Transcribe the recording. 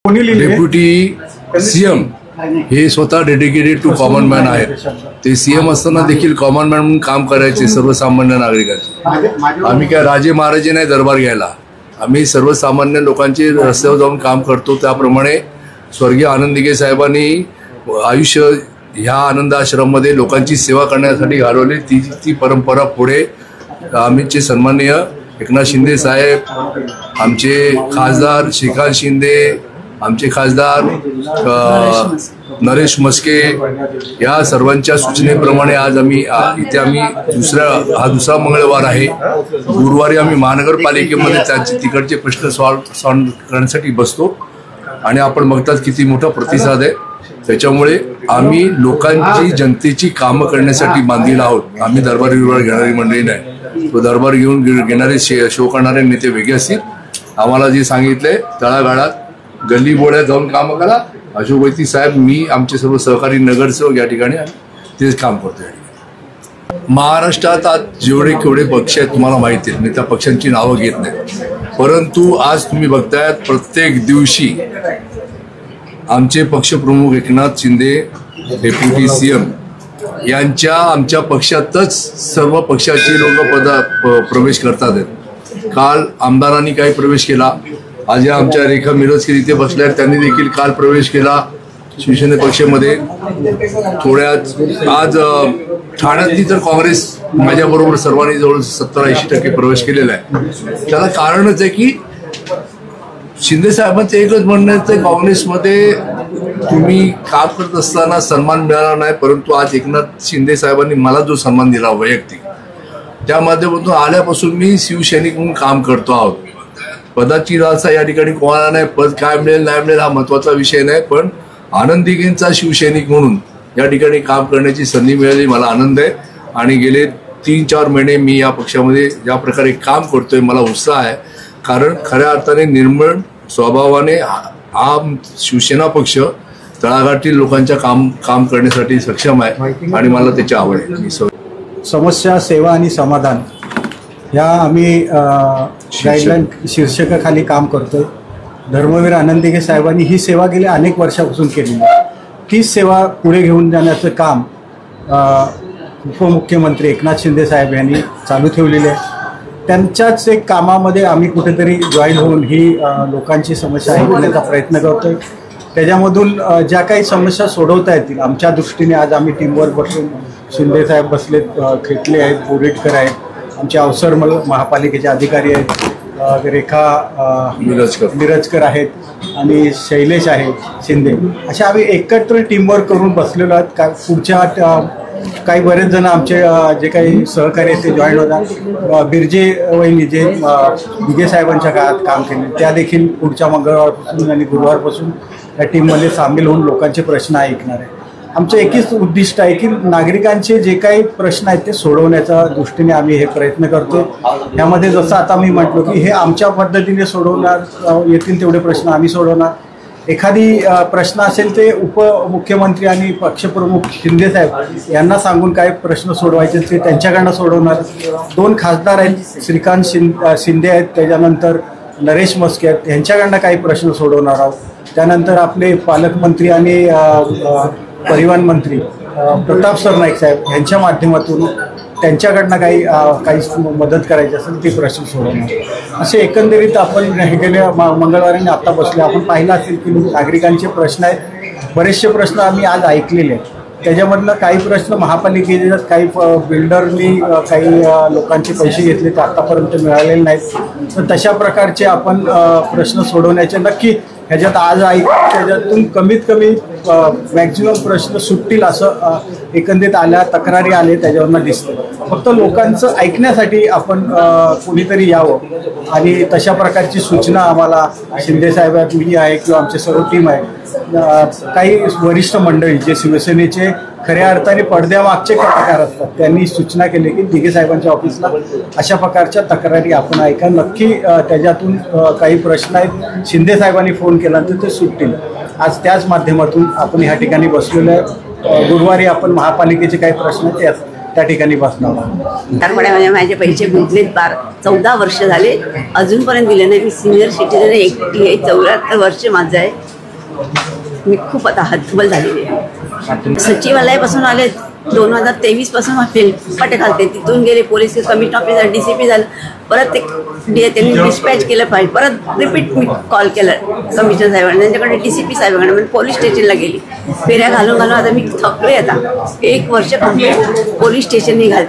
Deputy CM हे स्वतः dedicated two common man आहेत। ते सीएम असताना देखील कॉमन मॅन म्हणून काम करायचे सर्वसामान्य नागरिकांचे। आम्ही काय राजे महाराजे नाही दरबार घ्यायला, आम्ही सर्वसामान्य लोकांचे रस्त्यावर जाऊन काम करतो। त्याप्रमाणे स्वर्गीय आनंद दिघे साहेबांनी आयुष्य ह्या आनंद आश्रममध्ये लोकांची सेवा करण्यासाठी घालवली। ती परंपरा पुढे आमचे सन्माननीय एकनाथ शिंदे साहेब, आमचे खासदार श्रीकांत शिंदे, आमचे खासदार नरेश मस्के या सर्वांच्या सूचनेप्रमाणे आज आम्ही दुसरा मंगळवार आहे। गुरुवारी आम्ही महानगरपालिकेमध्ये त्यांचे तिकडचे प्रश्न सॉल्व करण्यासाठी बसतो आणि आपण बघतात किती मोठा प्रतिसाद आहे। त्याच्यामुळे आम्ही लोकांची जनतेची कामं करण्यासाठी बांधील आहोत। आम्ही दरबार घेणारी मंडळी नाही, तो दरबार घेणारे शो करणारे नेते वेगळे असतील। आम्हाला जे सांगितलंय तळागाळात गल्ली बोळ्यात जाऊन काम करा। अशोक वैती साहेब, मी, आमचे सर्व सहकारी नगरसेवक या ठिकाणी तेच काम करतो। महाराष्ट्रात आज जेवढे केवढे पक्ष आहेत तुम्हाला माहिती आहे, मी त्या पक्षांची नावं घेत नाही, परंतु आज तुम्ही बघतायत प्रत्येक दिवशी आमचे पक्षप्रमुख एकनाथ शिंदे डेप्युटी सीएम यांच्या आमच्या पक्षातच सर्व पक्षाचे लोक प्रवेश करतात आहेत। काल आमदारांनी काही प्रवेश केला, आज या आमच्या रेखा मिरजकर इथे बसल्या, त्यांनी देखील काल प्रवेश केला शिवसेने पक्षामध्ये। थोड्यात आज ठाण्यातली तर काँग्रेस माझ्याबरोबर सर्वांनी जवळ 70-80% प्रवेश केलेला आहे। त्याला कारणच आहे की शिंदे साहेबांचं एकच म्हणणं आहे, काँग्रेसमध्ये तुम्ही काम करत असताना सन्मान मिळाला नाही, परंतु आज एकनाथ शिंदे साहेबांनी मला जो सन्मान दिला वैयक्तिक, त्या माध्यमातून आल्यापासून मी शिवसैनिक म्हणून काम करतो आहोत। पदाची लालसा या ठिकाणी कोणाला नाही, पद काय मिळेल नाही मिळेल हा महत्वाचा विषय नाही, पण आनंद दिघेंचा शिवसैनिक म्हणून या ठिकाणी काम करण्याची संधी मिळाली, मला आनंद आहे। आणि गेले 3-4 महिने मी या पक्षामध्ये ज्या प्रकारे काम करतोय मला उत्साह आहे, कारण खऱ्या अर्थाने निर्मळ स्वभावाने हा शिवसेना पक्ष तळागाळातील लोकांच्या काम करण्यासाठी सक्षम आहे आणि मला त्याची आवड आहे। समस्या, सेवा आणि समाधान या आम्ही गाईडलाईन शीर्षकाखाली काम करतोय। धर्मवीर आनंद दिघे साहेबांनी ही सेवा गेल्या अनेक वर्षापासून केलेली आहे। तीच सेवा पुढे घेऊन जाण्याचं काम उपमुख्यमंत्री एकनाथ शिंदे साहेब यांनी चालू ठेवलेले आहे। त्यांच्याच एक कामामध्ये आम्ही कुठेतरी जॉईन होऊन ही लोकांची समस्या ऐकण्याचा प्रयत्न करतोय। त्याच्यामधून ज्या काही समस्या सोडवता येतील आमच्या दृष्टीने आज आम्ही टीमवर बसून, शिंदे साहेब बसलेत, खेटले आहेत, बोरेटकर आहेत, आमचे अवसर महापालिकेचे अधिकारी आहेत, रेखा मिरजकर आहेत आणि शैलेश आहेत शिंदे, अशा आम्ही एकत्र टीमवर्क करून बसलेलो आहोत। काय पुढच्या काही बरेच जण आमचे जे काही सहकारी आहेत ते जॉईन होतात। बिरजे वहिनी जे दिघे साहेबांच्या काळात काम केले त्या देखील पुढच्या मंगळवारपासून आणि गुरुवारपासून या टीममध्ये सामील होऊन लोकांचे प्रश्न ऐकणार आहे। आमचं एकच उद्दिष्ट आहे की नागरिकांचे जे काही प्रश्न आहेत ते सोडवण्याच्या दृष्टीने आम्ही हे प्रयत्न करतो। यामध्ये जसं आता मी म्हटलो की हे आमच्या पद्धतीने सोडवणार येतील तेवढे प्रश्न आम्ही सोडवणार। एखादी प्रश्न असेल ते उपमुख्यमंत्री आणि पक्षप्रमुख शिंदे साहेब यांना सांगून काय प्रश्न सोडवायचे ते त्यांच्याकडनं सोडवणार। 2 खासदार आहेत, श्रीकांत शिंदे आहेत, त्याच्यानंतर नरेश मस्के आहेत, यांच्याकडनं काही प्रश्न सोडवणार आहोत। त्यानंतर आपले पालकमंत्री आणि परिवहन मंत्री प्रताप सरनाईक साहेब यांच्या माध्यमातून त्यांच्याकडनं काही मदत करायची असेल ते प्रश्न सोडवणार। असे एकंदरीत आपण हे गेल्या मंगळवारी आता बसले आपण पाहिलं असेल की नागरिकांचे प्रश्न आहेत, बरेचसे प्रश्न आम्ही आज ऐकलेले आहेत। त्याच्यामधलं काही प्रश्न महापालिकेचे, काही बिल्डरनी काही लोकांचे पैसे घेतले ते आतापर्यंत मिळालेले नाहीत, तर तशा प्रकारचे आपण प्रश्न सोडवण्याचे नक्की ह्याच्यात आज त्याच्यातून कमीत कमी मॅक्झिमम प्रश्न सुटतील असं एकंदरीत आल्या तक्रारी आले त्याच्यावरनं दिसतं। फक्त लोकांचं ऐकण्यासाठी आपण कुणीतरी यावं आणि तशा प्रकारची सूचना आम्हाला शिंदे साहेब मी आहे किंवा आमचे सर्व टीम आहे, काही वरिष्ठ मंडळी जे शिवसेनेचे खऱ्या अर्थाने पडद्यामागचे कलाकार असतात त्यांनी सूचना केली की दिघे साहेबांच्या ऑफिसला अशा प्रकारच्या तक्रारी आपण ऐका, नक्की त्याच्यातून काही प्रश्न आहेत शिंदे साहेबांनी फोन केला तर ते सुटतील। आज त्याच माध्यमातून आपण ह्या ठिकाणी बसलेलो आहे। गुरुवारी आपण महापालिकेचे काही प्रश्न त्या ठिकाणी बसणार आहोत। त्यामुळे माझे पैसे गुंतलेत 14 वर्ष झाले, अजूनपर्यंत दिले नाही। मी सिनियर सिटीजन एकटी आहे, 74 वर्ष माझं आहे। मी खूप आता हतबल झालेली आहे. सचिवालयापासून आले 2023 पासून फेलपाटे घालते. तिथून गेले पोलीस कमिशनर ऑफिसर DCP झालं. परत ते त्यांनी डिस्पॅच केलं फाईल. परत रिपीट मी कॉल केला कमिशनर साहेबांना, त्यांच्याकडे DCP साहेबांकडे, म्हणजे पोलीस स्टेशनला गेली. फेऱ्या घालून आता मी थकलोय. आता 1 वर्ष कंप्लीट पोलीस स्टेशननी घालते.